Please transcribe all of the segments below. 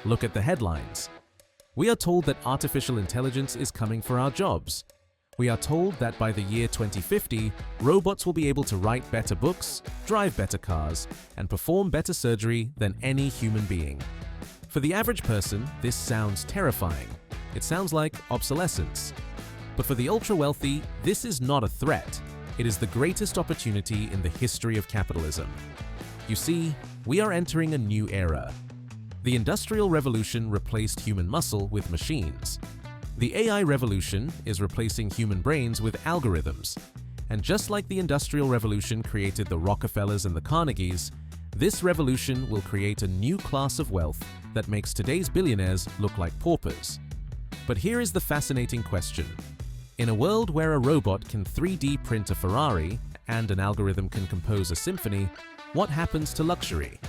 Look at the headlines. We are told that artificial intelligence is coming for our jobs. We are told that by the year 2050, robots will be able to write better books, drive better cars, and perform better surgery than any human being. For the average person, this sounds terrifying. It sounds like obsolescence. But for the ultra-wealthy, this is not a threat. It is the greatest opportunity in the history of capitalism. You see, we are entering a new era. The Industrial Revolution replaced human muscle with machines. The AI revolution is replacing human brains with algorithms. And just like the Industrial Revolution created the Rockefellers and the Carnegies, this revolution will create a new class of wealth that makes today's billionaires look like paupers. But here is the fascinating question. In a world where a robot can 3D print a Ferrari and an algorithm can compose a symphony, what happens to luxury?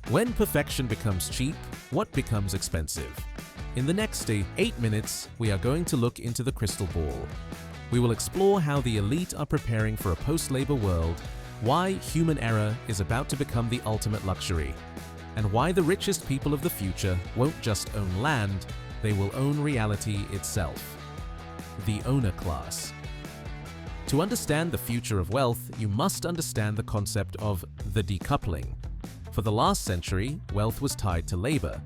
When perfection becomes cheap, what becomes expensive? In the next 8 minutes, we are going to look into the crystal ball. We will explore how the elite are preparing for a post-labor world, why human error is about to become the ultimate luxury, and why the richest people of the future won't just own land, they will own reality itself. The owner class. To understand the future of wealth, you must understand the concept of the decoupling. For the last century, wealth was tied to labor.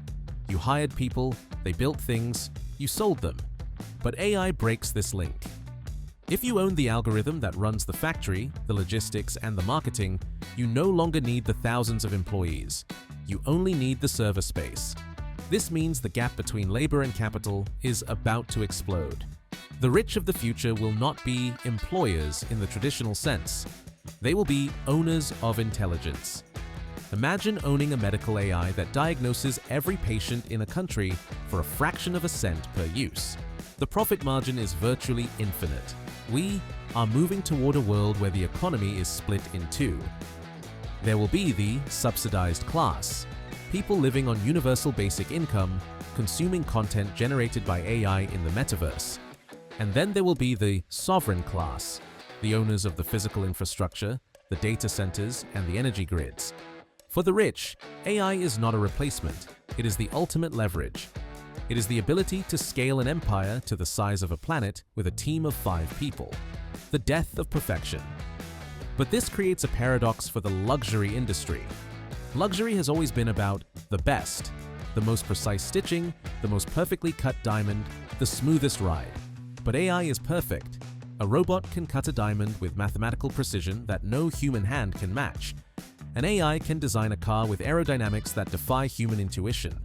You hired people, they built things, you sold them. But AI breaks this link. If you own the algorithm that runs the factory, the logistics, and the marketing, you no longer need the thousands of employees. You only need the server space. This means the gap between labor and capital is about to explode. The rich of the future will not be employers in the traditional sense. They will be owners of intelligence. Imagine owning a medical AI that diagnoses every patient in a country for a fraction of a cent per use. The profit margin is virtually infinite. We are moving toward a world where the economy is split in two. There will be the subsidized class, people living on universal basic income, consuming content generated by AI in the metaverse. And then there will be the sovereign class, the owners of the physical infrastructure, the data centers, and the energy grids. For the rich, AI is not a replacement. It is the ultimate leverage. It is the ability to scale an empire to the size of a planet with a team of 5 people. The death of perfection. But this creates a paradox for the luxury industry. Luxury has always been about the best, the most precise stitching, the most perfectly cut diamond, the smoothest ride. But AI is perfect. A robot can cut a diamond with mathematical precision that no human hand can match. An AI can design a car with aerodynamics that defy human intuition.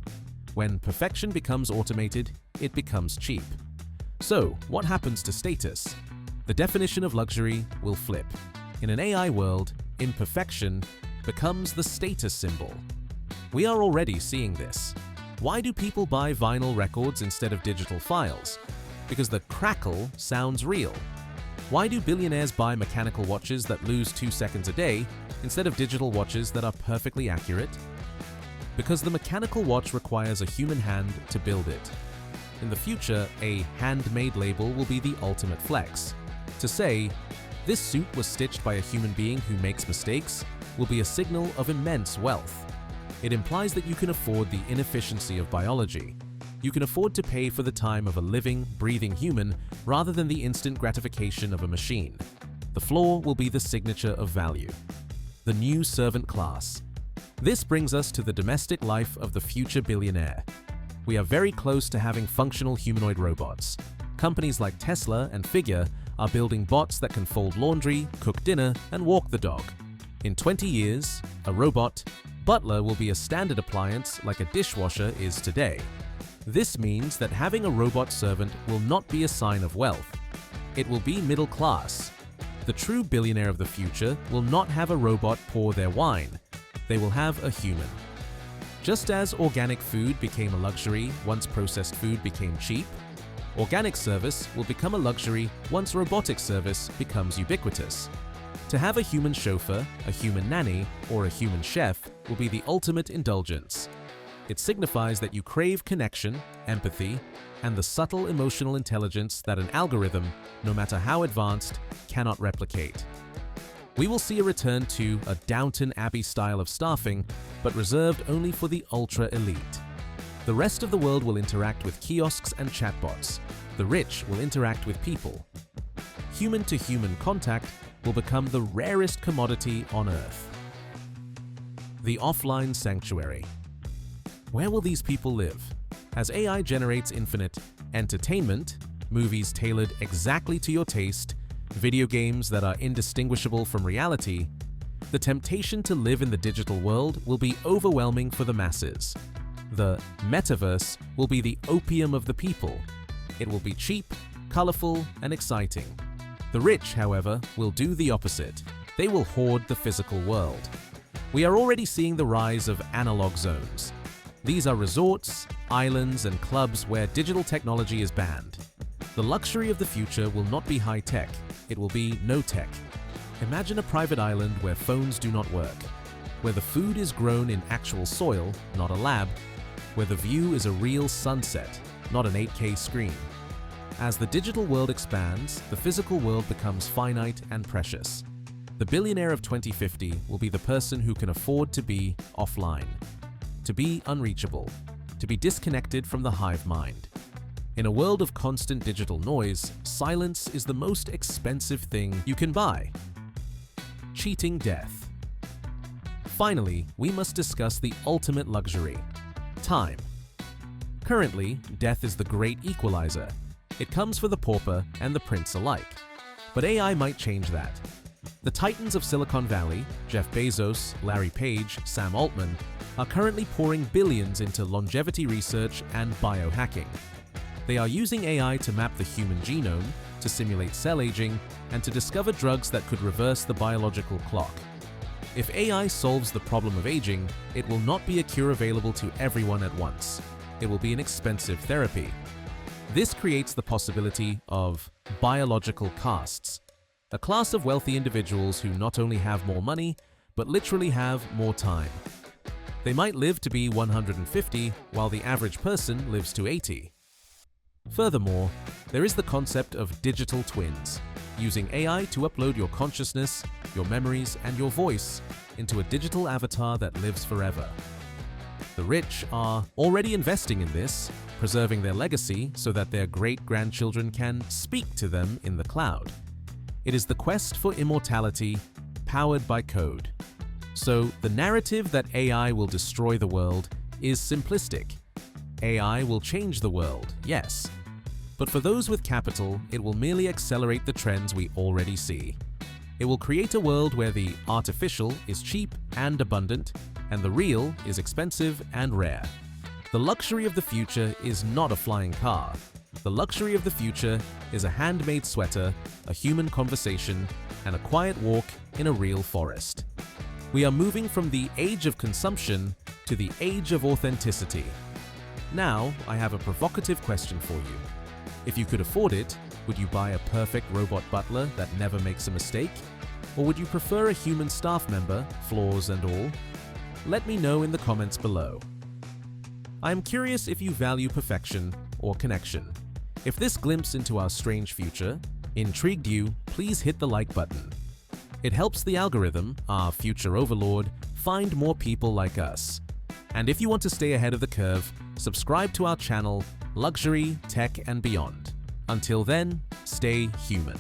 When perfection becomes automated, it becomes cheap. So, what happens to status? The definition of luxury will flip. In an AI world, imperfection becomes the status symbol. We are already seeing this. Why do people buy vinyl records instead of digital files? Because the crackle sounds real. Why do billionaires buy mechanical watches that lose 2 seconds a day instead of digital watches that are perfectly accurate? Because the mechanical watch requires a human hand to build it. In the future, a handmade label will be the ultimate flex. To say, "This suit was stitched by a human being who makes mistakes," will be a signal of immense wealth. It implies that you can afford the inefficiency of biology. You can afford to pay for the time of a living, breathing human rather than the instant gratification of a machine. The floor will be the signature of value. The new servant class. This brings us to the domestic life of the future billionaire. We are very close to having functional humanoid robots. Companies like Tesla and Figure are building bots that can fold laundry, cook dinner, and walk the dog. In 20 years, a robot butler will be a standard appliance like a dishwasher is today. This means that having a robot servant will not be a sign of wealth. It will be middle class. The true billionaire of the future will not have a robot pour their wine. They will have a human. Just as organic food became a luxury once processed food became cheap, organic service will become a luxury once robotic service becomes ubiquitous. To have a human chauffeur, a human nanny, or a human chef will be the ultimate indulgence. It signifies that you crave connection, empathy, and the subtle emotional intelligence that an algorithm, no matter how advanced, cannot replicate. We will see a return to a Downton Abbey style of staffing, but reserved only for the ultra-elite. The rest of the world will interact with kiosks and chatbots. The rich will interact with people. Human-to-human contact will become the rarest commodity on Earth. The offline sanctuary. Where will these people live? As AI generates infinite entertainment, movies tailored exactly to your taste, video games that are indistinguishable from reality, the temptation to live in the digital world will be overwhelming for the masses. The metaverse will be the opium of the people. It will be cheap, colorful, and exciting. The rich, however, will do the opposite. They will hoard the physical world. We are already seeing the rise of analog zones. These are resorts, islands, and clubs where digital technology is banned. The luxury of the future will not be high-tech, it will be no-tech. Imagine a private island where phones do not work, where the food is grown in actual soil, not a lab, where the view is a real sunset, not an 8K screen. As the digital world expands, the physical world becomes finite and precious. The billionaire of 2050 will be the person who can afford to be offline, to be unreachable, to be disconnected from the hive mind. In a world of constant digital noise, silence is the most expensive thing you can buy. Cheating death. Finally, we must discuss the ultimate luxury: time. Currently, death is the great equalizer. It comes for the pauper and the prince alike. But AI might change that. The titans of Silicon Valley, Jeff Bezos, Larry Page, Sam Altman, are currently pouring billions into longevity research and biohacking. They are using AI to map the human genome, to simulate cell aging, and to discover drugs that could reverse the biological clock. If AI solves the problem of aging, it will not be a cure available to everyone at once. It will be an expensive therapy. This creates the possibility of biological castes, a class of wealthy individuals who not only have more money, but literally have more time. They might live to be 150, while the average person lives to 80. Furthermore, there is the concept of digital twins, using AI to upload your consciousness, your memories, and your voice into a digital avatar that lives forever. The rich are already investing in this, preserving their legacy so that their great-grandchildren can speak to them in the cloud. It is the quest for immortality, powered by code. So, the narrative that AI will destroy the world is simplistic. AI will change the world, yes. But for those with capital, it will merely accelerate the trends we already see. It will create a world where the artificial is cheap and abundant, and the real is expensive and rare. The luxury of the future is not a flying car. The luxury of the future is a handmade sweater, a human conversation, and a quiet walk in a real forest. We are moving from the age of consumption to the age of authenticity. Now, I have a provocative question for you. If you could afford it, would you buy a perfect robot butler that never makes a mistake? Or would you prefer a human staff member, flaws and all? Let me know in the comments below. I am curious if you value perfection or connection. If this glimpse into our strange future intrigued you, please hit the like button. It helps the algorithm, our future overlord, find more people like us. And if you want to stay ahead of the curve, subscribe to our channel, Luxury, Tech and Beyond. Until then, stay human.